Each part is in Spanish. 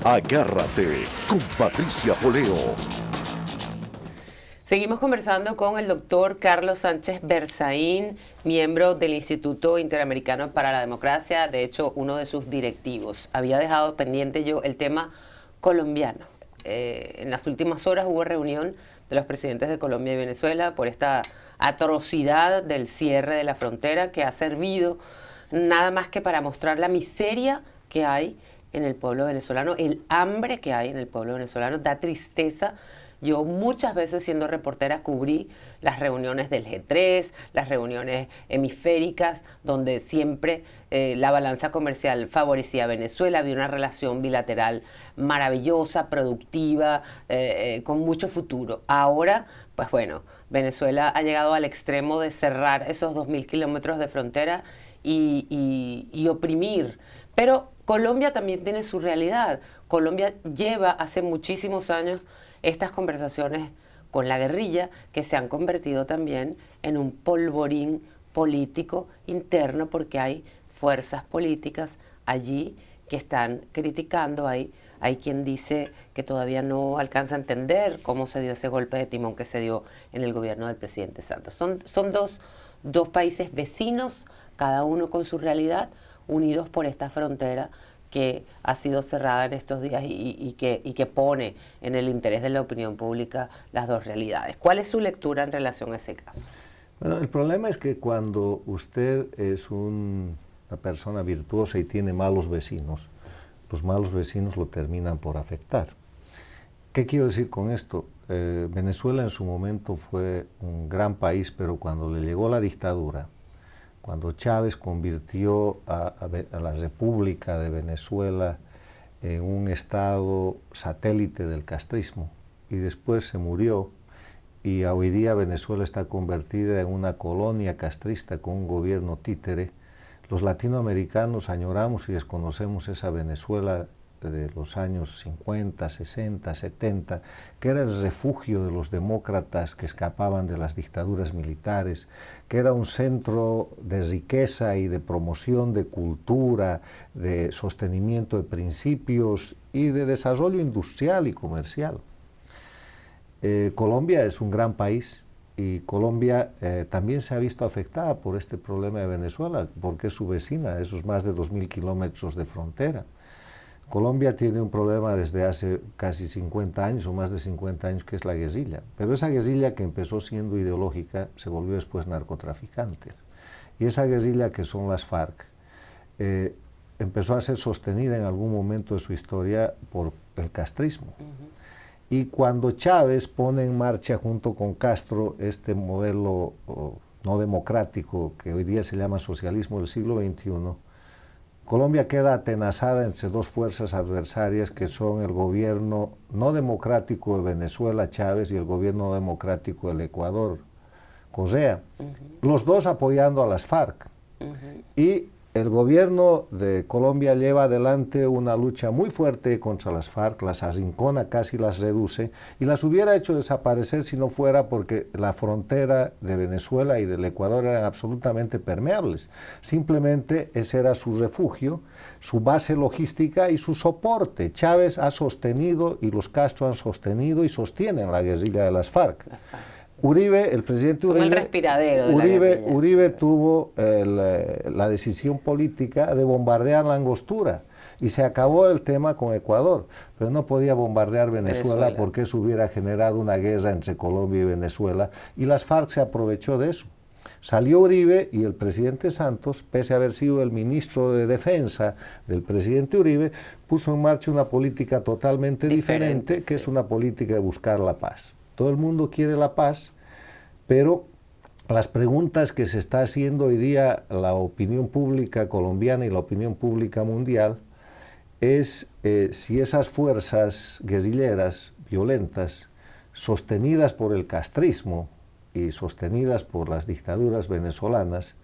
Agárrate con Patricia Poleo. Seguimos conversando con el doctor Carlos Sánchez Berzaín, miembro del Instituto Interamericano para la Democracia, de hecho uno de sus directivos. Había dejado pendiente yo el tema colombiano. En las últimas horas hubo reunión de los presidentes de Colombia y Venezuela por esta atrocidad del cierre de la frontera que ha servido nada más que para mostrar la miseria que hay en el pueblo venezolano, el hambre que hay en el pueblo venezolano. Da tristeza. Yo muchas veces siendo reportera cubrí las reuniones del G3, las reuniones hemisféricas, donde siempre la balanza comercial favorecía a Venezuela, había una relación bilateral maravillosa, productiva, con mucho futuro. Ahora, pues bueno, Venezuela ha llegado al extremo de cerrar esos 2.000 kilómetros de frontera y oprimir. Pero Colombia también tiene su realidad. Colombia lleva hace muchísimos años estas conversaciones con la guerrilla que se han convertido también en un polvorín político interno porque hay fuerzas políticas allí que están criticando. Hay quien dice que todavía no alcanza a entender cómo se dio ese golpe de timón que se dio en el gobierno del presidente Santos. Son dos países vecinos, cada uno con su realidad, unidos por esta frontera que ha sido cerrada en estos días y que pone en el interés de la opinión pública las dos realidades. ¿Cuál es su lectura en relación a ese caso? Bueno, el problema es que cuando usted es una persona virtuosa y tiene malos vecinos, los malos vecinos lo terminan por afectar. ¿Qué quiero decir con esto? Venezuela en su momento fue un gran país, pero cuando le llegó la dictadura, cuando Chávez convirtió a la República de Venezuela en un estado satélite del castrismo y después se murió y hoy día Venezuela está convertida en una colonia castrista con un gobierno títere, los latinoamericanos añoramos y desconocemos esa Venezuela de los años 50, 60, 70, que era el refugio de los demócratas que escapaban de las dictaduras militares, que era un centro de riqueza y de promoción de cultura, de sostenimiento de principios y de desarrollo industrial y comercial. Colombia es un gran país y Colombia también se ha visto afectada por este problema de Venezuela, porque es su vecina, esos más de 2.000 kilómetros de frontera. Colombia tiene un problema desde hace casi 50 años o más de 50 años, que es la guerrilla. Pero esa guerrilla que empezó siendo ideológica se volvió después narcotraficante. Y esa guerrilla que son las FARC empezó a ser sostenida en algún momento de su historia por el castrismo. Y cuando Chávez pone en marcha junto con Castro este modelo no democrático que hoy día se llama socialismo del siglo XXI, Colombia queda atenazada entre dos fuerzas adversarias que son el gobierno no democrático de Venezuela, Chávez, y el gobierno democrático del Ecuador, Correa, los dos apoyando a las FARC. Y el gobierno de Colombia lleva adelante una lucha muy fuerte contra las FARC, las arrincona, casi las reduce, y las hubiera hecho desaparecer si no fuera porque la frontera de Venezuela y del Ecuador eran absolutamente permeables. Simplemente ese era su refugio, su base logística y su soporte. Chávez ha sostenido y los Castro han sostenido y sostienen la guerrilla de las FARC. Uribe, el presidente Son Uribe, el respiradero de la guerrilla. Uribe tuvo la decisión política de bombardear la Angostura y se acabó el tema con Ecuador, pero no podía bombardear Venezuela porque eso hubiera generado una guerra entre Colombia y Venezuela y las FARC se aprovechó de eso. Salió Uribe y el presidente Santos, pese a haber sido el ministro de Defensa del presidente Uribe, puso en marcha una política totalmente diferente, que es una política de buscar la paz. Todo el mundo quiere la paz, pero las preguntas que se está haciendo hoy día la opinión pública colombiana y la opinión pública mundial es si esas fuerzas guerrilleras violentas, sostenidas por el castrismo y sostenidas por las dictaduras venezolanas,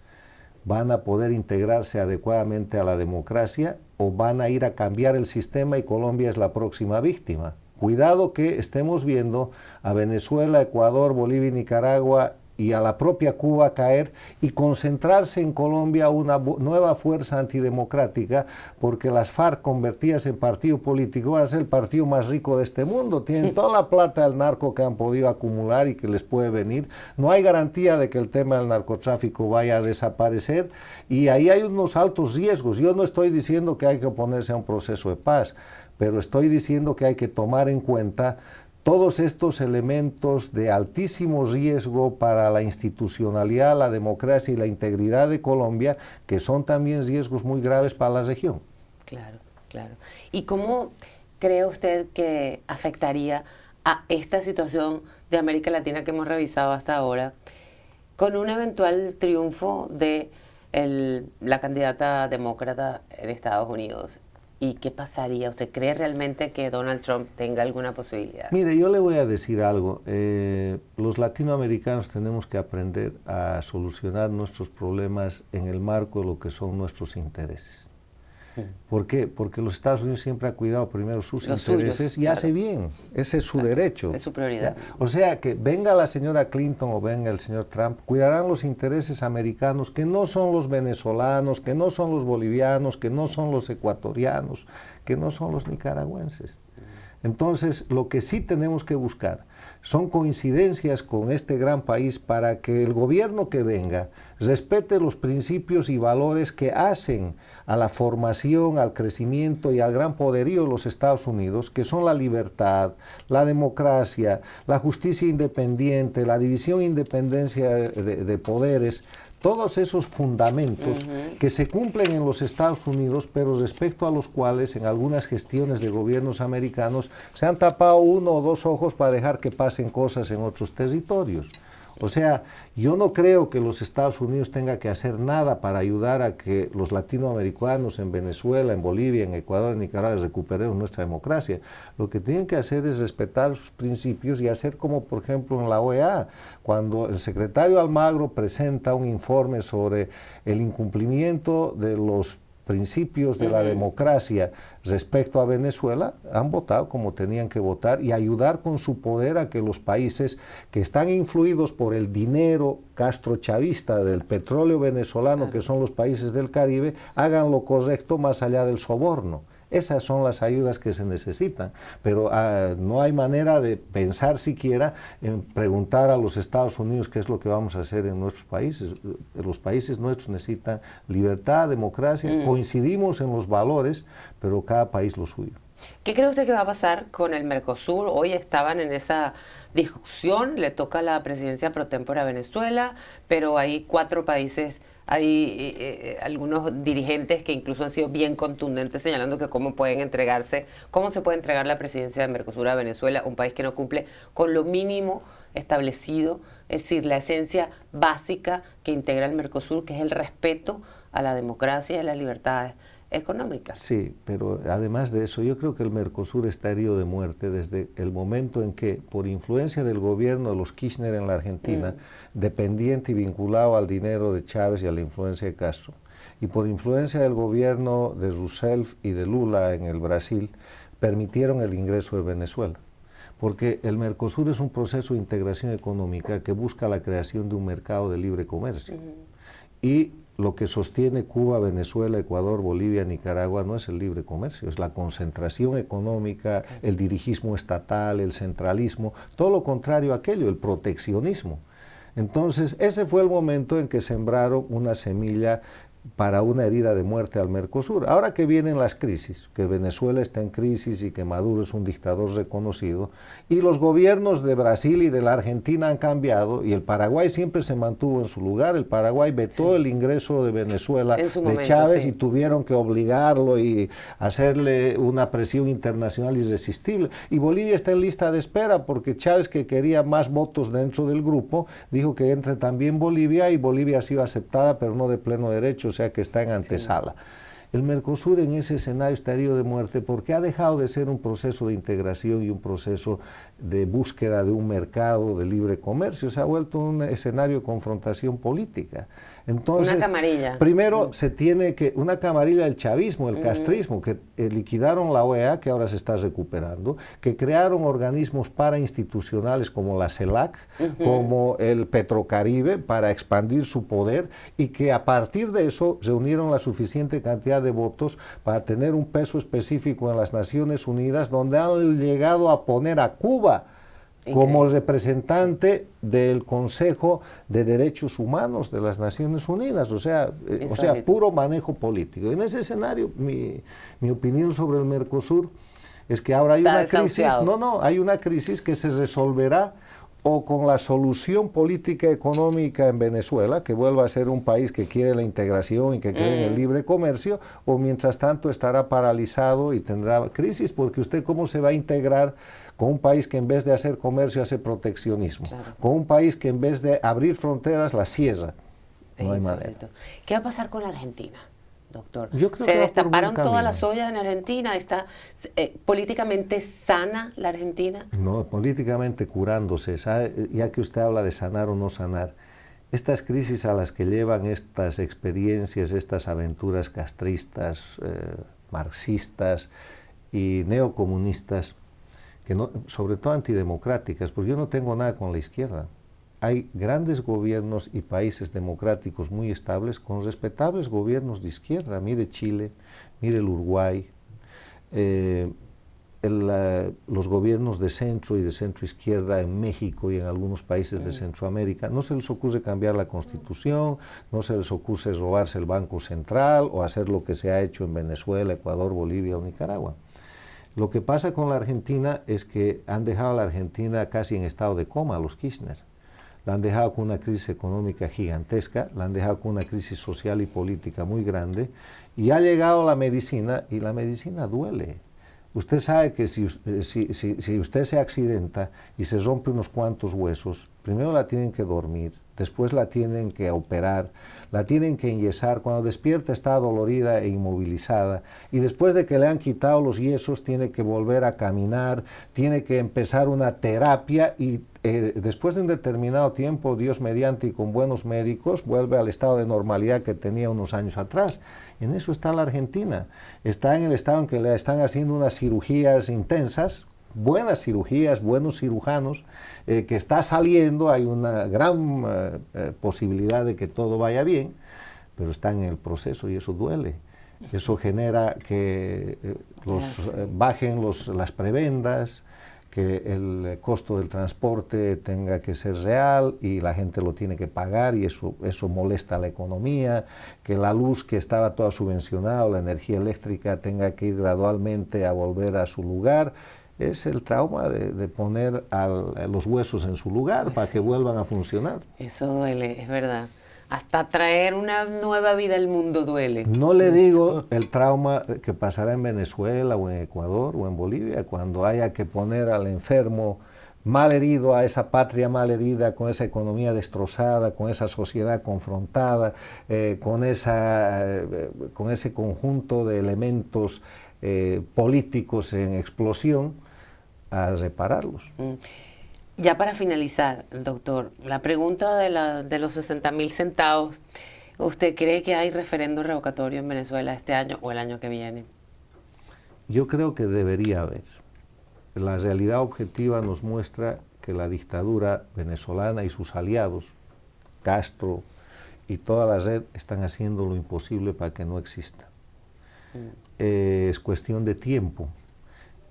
van a poder integrarse adecuadamente a la democracia o van a ir a cambiar el sistema y Colombia es la próxima víctima. Cuidado que estemos viendo a Venezuela, Ecuador, Bolivia y Nicaragua y a la propia Cuba caer y concentrarse en Colombia una nueva fuerza antidemocrática, porque las FARC convertidas en partido político van a ser el partido más rico de este mundo, tienen toda la plata del narco que han podido acumular y que les puede venir, no hay garantía de que el tema del narcotráfico vaya a desaparecer y ahí hay unos altos riesgos. Yo no estoy diciendo que hay que oponerse a un proceso de paz, pero estoy diciendo que hay que tomar en cuenta todos estos elementos de altísimo riesgo para la institucionalidad, la democracia y la integridad de Colombia, que son también riesgos muy graves para la región. Claro, claro. ¿Y cómo cree usted que afectaría a esta situación de América Latina que hemos revisado hasta ahora con un eventual triunfo de la candidata demócrata en Estados Unidos? ¿Y qué pasaría? ¿Usted cree realmente que Donald Trump tenga alguna posibilidad? Mire, yo le voy a decir algo. Los latinoamericanos tenemos que aprender a solucionar nuestros problemas en el marco de lo que son nuestros intereses. ¿Por qué? Porque los Estados Unidos siempre ha cuidado primero sus intereses suyos, y hace bien. Ese es su derecho. Es su prioridad. ¿Ya? O sea, que venga la señora Clinton o venga el señor Trump, cuidarán los intereses americanos, que no son los venezolanos, que no son los bolivianos, que no son los ecuatorianos, que no son los nicaragüenses. Entonces, lo que sí tenemos que buscar son coincidencias con este gran país para que el gobierno que venga respete los principios y valores que hacen a la formación, al crecimiento y al gran poderío de los Estados Unidos, que son la libertad, la democracia, la justicia independiente, la división e independencia de poderes. Todos esos fundamentos que se cumplen en los Estados Unidos, pero respecto a los cuales en algunas gestiones de gobiernos americanos se han tapado uno o dos ojos para dejar que pasen cosas en otros territorios. O sea, yo no creo que los Estados Unidos tengan que hacer nada para ayudar a que los latinoamericanos en Venezuela, en Bolivia, en Ecuador, en Nicaragua recuperemos nuestra democracia. Lo que tienen que hacer es respetar sus principios y hacer como, por ejemplo, en la OEA, cuando el secretario Almagro presenta un informe sobre el incumplimiento de los principios de la democracia respecto a Venezuela, han votado como tenían que votar y ayudar con su poder a que los países que están influidos por el dinero castrochavista del petróleo venezolano, que son los países del Caribe, hagan lo correcto más allá del soborno. Esas son las ayudas que se necesitan, pero no hay manera de pensar siquiera en preguntar a los Estados Unidos qué es lo que vamos a hacer en nuestros países. Los países nuestros necesitan libertad, democracia, coincidimos en los valores, pero cada país lo suyo. ¿Qué cree usted que va a pasar con el Mercosur? Hoy estaban en esa discusión, le toca la presidencia pro tempore a Venezuela, pero hay 4 países, hay algunos dirigentes que incluso han sido bien contundentes señalando que cómo se puede entregar la presidencia de Mercosur a Venezuela, un país que no cumple con lo mínimo establecido, es decir, la esencia básica que integra el Mercosur, que es el respeto a la democracia y a las libertades económicas. Sí, pero además de eso, yo creo que el Mercosur está herido de muerte desde el momento en que, por influencia del gobierno de los Kirchner en la Argentina, dependiente y vinculado al dinero de Chávez y a la influencia de Castro, y por influencia del gobierno de Rousseff y de Lula en el Brasil, permitieron el ingreso de Venezuela. Porque el Mercosur es un proceso de integración económica que busca la creación de un mercado de libre comercio. Y lo que sostiene Cuba, Venezuela, Ecuador, Bolivia, Nicaragua no es el libre comercio, es la concentración económica, el dirigismo estatal, el centralismo, todo lo contrario a aquello, el proteccionismo. Entonces, ese fue el momento en que sembraron una semilla para una herida de muerte al Mercosur. Ahora que vienen las crisis, que Venezuela está en crisis y que Maduro es un dictador reconocido, y los gobiernos de Brasil y de la Argentina han cambiado, y el Paraguay siempre se mantuvo en su lugar, el Paraguay vetó el ingreso de Venezuela de Chávez y tuvieron que obligarlo y hacerle una presión internacional irresistible. Y Bolivia está en lista de espera porque Chávez, que quería más votos dentro del grupo, dijo que entre también Bolivia, y Bolivia ha sido aceptada, pero no de pleno derecho, o sea que está en antesala. El Mercosur en ese escenario está herido de muerte porque ha dejado de ser un proceso de integración y un proceso de búsqueda de un mercado de libre comercio, se ha vuelto un escenario de confrontación política. Entonces, una camarilla. Primero se tiene que, una camarilla del chavismo, el castrismo, que liquidaron la OEA, que ahora se está recuperando, que crearon organismos parainstitucionales como la CELAC, como el Petrocaribe, para expandir su poder, y que a partir de eso reunieron la suficiente cantidad de votos para tener un peso específico en las Naciones Unidas, donde han llegado a poner a Cuba como representante del Consejo de Derechos Humanos de las Naciones Unidas, o sea, puro manejo político. En ese escenario, mi opinión sobre el Mercosur es que ahora hay una crisis, hay una crisis que se resolverá o con la solución política económica en Venezuela, que vuelva a ser un país que quiere la integración y que cree en el libre comercio, o mientras tanto estará paralizado y tendrá crisis, porque usted cómo se va a integrar con un país que en vez de hacer comercio hace proteccionismo, con un país que en vez de abrir fronteras las cierra. No hay manera. ¿Qué va a pasar con la Argentina, doctor? Yo creo Se que destaparon todas las ollas en Argentina. ¿Está políticamente sana la Argentina? No, políticamente curándose. ¿Sabe? Ya que usted habla de sanar o no sanar, estas crisis a las que llevan estas experiencias, estas aventuras castristas, marxistas y neocomunistas, que no, sobre todo antidemocráticas, porque yo no tengo nada con la izquierda. Hay grandes gobiernos y países democráticos muy estables con respetables gobiernos de izquierda. Mire Chile, mire el Uruguay, los gobiernos de centro y de centro izquierda en México y en algunos países de Centroamérica. No se les ocurre cambiar la Constitución, no se les ocurre robarse el Banco Central o hacer lo que se ha hecho en Venezuela, Ecuador, Bolivia o Nicaragua. Lo que pasa con la Argentina es que han dejado a la Argentina casi en estado de coma a los Kirchner. La han dejado con una crisis económica gigantesca, la han dejado con una crisis social y política muy grande, y ha llegado la medicina, y la medicina duele. Usted sabe que si usted se accidenta y se rompe unos cuantos huesos, primero la tienen que dormir, después la tienen que operar, la tienen que enyesar, cuando despierta está dolorida e inmovilizada, y después de que le han quitado los yesos tiene que volver a caminar, tiene que empezar una terapia y después de un determinado tiempo, Dios mediante y con buenos médicos, vuelve al estado de normalidad que tenía unos años atrás. En eso está la Argentina. Está en el estado en que le están haciendo unas cirugías intensas, buenas cirugías, buenos cirujanos, que está saliendo, hay una gran posibilidad de que todo vaya bien, pero está en el proceso y eso duele. Eso genera que bajen las prebendas, que el costo del transporte tenga que ser real y la gente lo tiene que pagar y eso molesta a la economía, que la luz que estaba toda subvencionada o la energía eléctrica tenga que ir gradualmente a volver a su lugar. Es el trauma de poner los huesos en su lugar para que vuelvan a funcionar. Eso duele, es verdad. Hasta traer una nueva vida al mundo duele. No le digo el trauma que pasará en Venezuela o en Ecuador o en Bolivia cuando haya que poner al enfermo mal herido a esa patria mal herida, con esa economía destrozada, con esa sociedad confrontada, con ese conjunto de elementos políticos en explosión, a repararlos. Ya para finalizar, doctor, la pregunta de los 60.000 centavos, ¿usted cree que hay referéndum revocatorio en Venezuela este año o el año que viene? Yo creo que debería haber. La realidad objetiva nos muestra que la dictadura venezolana y sus aliados, Castro y toda la red, están haciendo lo imposible para que no exista. Es cuestión de tiempo.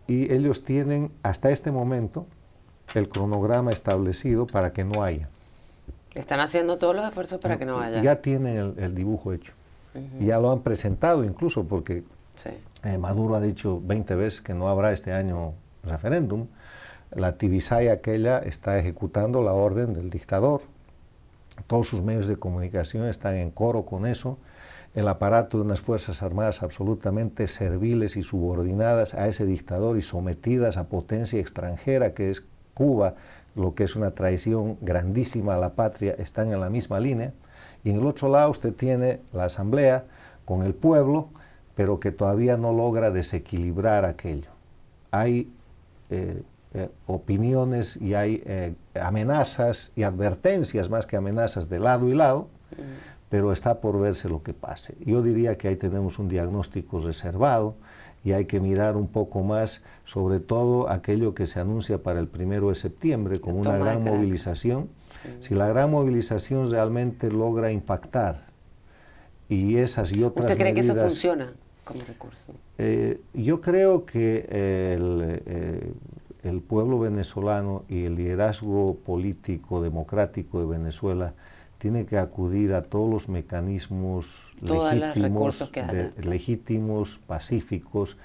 Y ellos tienen hasta este momento el cronograma establecido para que no haya. Están haciendo todos los esfuerzos para que no haya. Ya tienen el dibujo hecho. Y ya lo han presentado incluso porque Maduro ha dicho 20 veces que no habrá este año referéndum. La Tibisay aquella está ejecutando la orden del dictador. Todos sus medios de comunicación están en coro con eso. El aparato de unas Fuerzas Armadas absolutamente serviles y subordinadas a ese dictador y sometidas a potencia extranjera que es Cuba, lo que es una traición grandísima a la patria, están en la misma línea. Y en el otro lado usted tiene la Asamblea con el pueblo, pero que todavía no logra desequilibrar aquello. Hay opiniones y hay amenazas y advertencias, más que amenazas, de lado y lado, pero está por verse lo que pase. Yo diría que ahí tenemos un diagnóstico reservado y hay que mirar un poco más, sobre todo aquello que se anuncia para el 1 de septiembre como una gran movilización. Si la gran movilización realmente logra impactar y esas y otras ¿Usted cree medidas, que eso funciona como recurso? Yo creo que el pueblo venezolano y el liderazgo político democrático de Venezuela tiene que acudir a todos los mecanismos legítimos, pacíficos,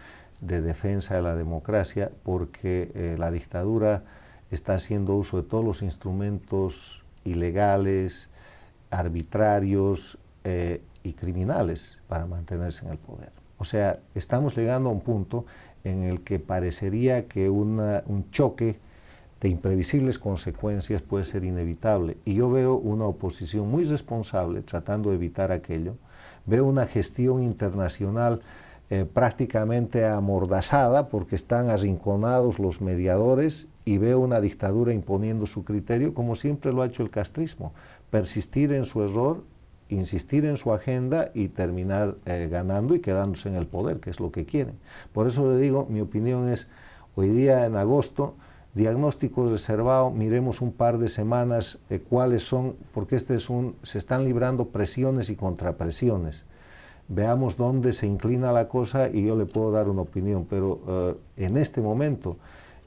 de defensa de la democracia, porque la dictadura está haciendo uso de todos los instrumentos ilegales, arbitrarios y criminales para mantenerse en el poder. O sea, estamos llegando a un punto en el que parecería que un choque de imprevisibles consecuencias puede ser inevitable. Y yo veo una oposición muy responsable tratando de evitar aquello. Veo una gestión internacional prácticamente amordazada porque están arrinconados los mediadores, y veo una dictadura imponiendo su criterio, como siempre lo ha hecho el castrismo: persistir en su error, insistir en su agenda y terminar ganando y quedándose en el poder, que es lo que quieren. Por eso le digo, mi opinión es, hoy día en agosto, diagnóstico reservado, miremos un par de semanas cuáles son, porque se están librando presiones y contrapresiones. Veamos dónde se inclina la cosa y yo le puedo dar una opinión, pero en este momento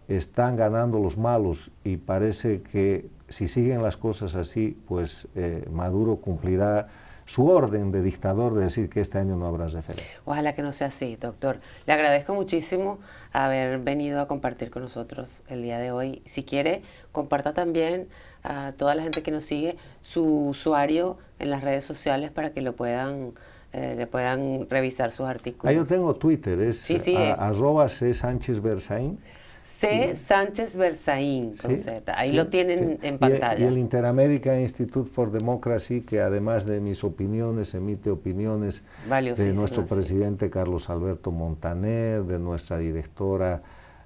están ganando los malos y parece que si siguen las cosas así, pues Maduro cumplirá su orden de dictador de decir que este año no habrá referéndum. Ojalá que no sea así, doctor. Le agradezco muchísimo haber venido a compartir con nosotros el día de hoy. Si quiere, comparta también a toda la gente que nos sigue su usuario en las redes sociales para que lo puedan le puedan revisar sus artículos. Yo tengo Twitter, es @C.Sánchez-Berzaín. C. Sánchez Berzaín, con Z. Ahí lo tienen en pantalla. Y el Inter-American Institute for Democracy, que además de mis opiniones, emite opiniones de nuestro presidente Carlos Alberto Montaner, de nuestra directora,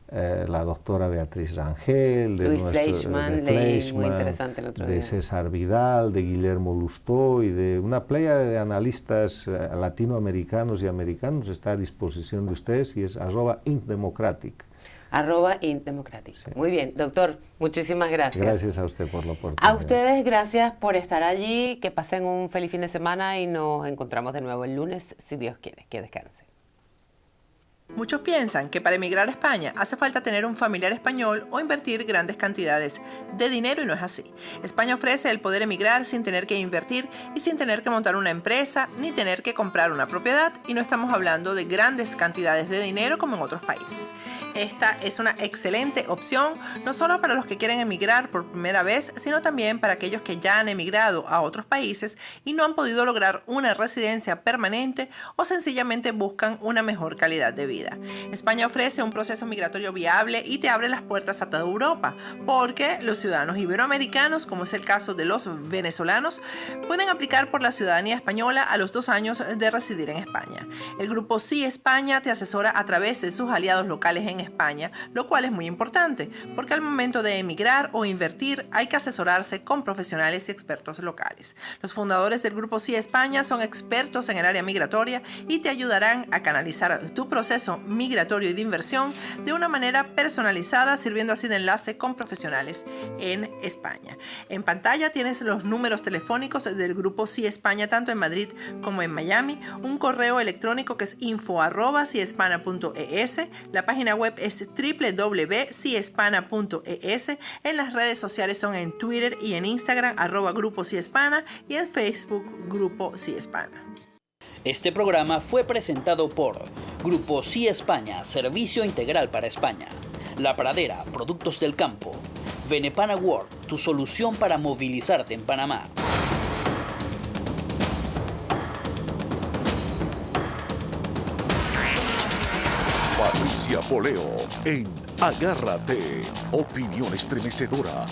la doctora Beatriz Rangel, de Fleischmann, muy interesante el otro día, de César Vidal, de Guillermo Lustó y de una playa de analistas latinoamericanos y americanos. Está a disposición de ustedes y es @IntDemocratic. @IntDemocratic. Sí. Muy bien, doctor, muchísimas gracias. Gracias a usted por la oportunidad. A ustedes, gracias por estar allí, que pasen un feliz fin de semana y nos encontramos de nuevo el lunes, si Dios quiere. Que descansen. Muchos piensan que para emigrar a España hace falta tener un familiar español o invertir grandes cantidades de dinero, y no es así. España ofrece el poder emigrar sin tener que invertir y sin tener que montar una empresa ni tener que comprar una propiedad, y no estamos hablando de grandes cantidades de dinero como en otros países. Esta es una excelente opción, no solo para los que quieren emigrar por primera vez, sino también para aquellos que ya han emigrado a otros países y no han podido lograr una residencia permanente o sencillamente buscan una mejor calidad de vida. España ofrece un proceso migratorio viable y te abre las puertas a toda Europa, porque los ciudadanos iberoamericanos, como es el caso de los venezolanos, pueden aplicar por la ciudadanía española a los 2 años de residir en España. El grupo Sí España te asesora a través de sus aliados locales en España, lo cual es muy importante, porque al momento de emigrar o invertir hay que asesorarse con profesionales y expertos locales. Los fundadores del grupo Sí España son expertos en el área migratoria y te ayudarán a canalizar tu proceso migratorio y de inversión de una manera personalizada, sirviendo así de enlace con profesionales en España. En pantalla tienes los números telefónicos del grupo Sí España, tanto en Madrid como en Miami, un correo electrónico que es info@siespana.es, la página web es www.siespana.es, en las redes sociales son en Twitter y en Instagram @Grupo Sí Hispana y en Facebook Grupo Sí Hispana. Este programa fue presentado por Grupo Sí España, servicio integral para España. La Pradera, productos del campo. Venepana World, tu solución para movilizarte en Panamá. Patricia Poleo en Agárrate, opinión estremecedora.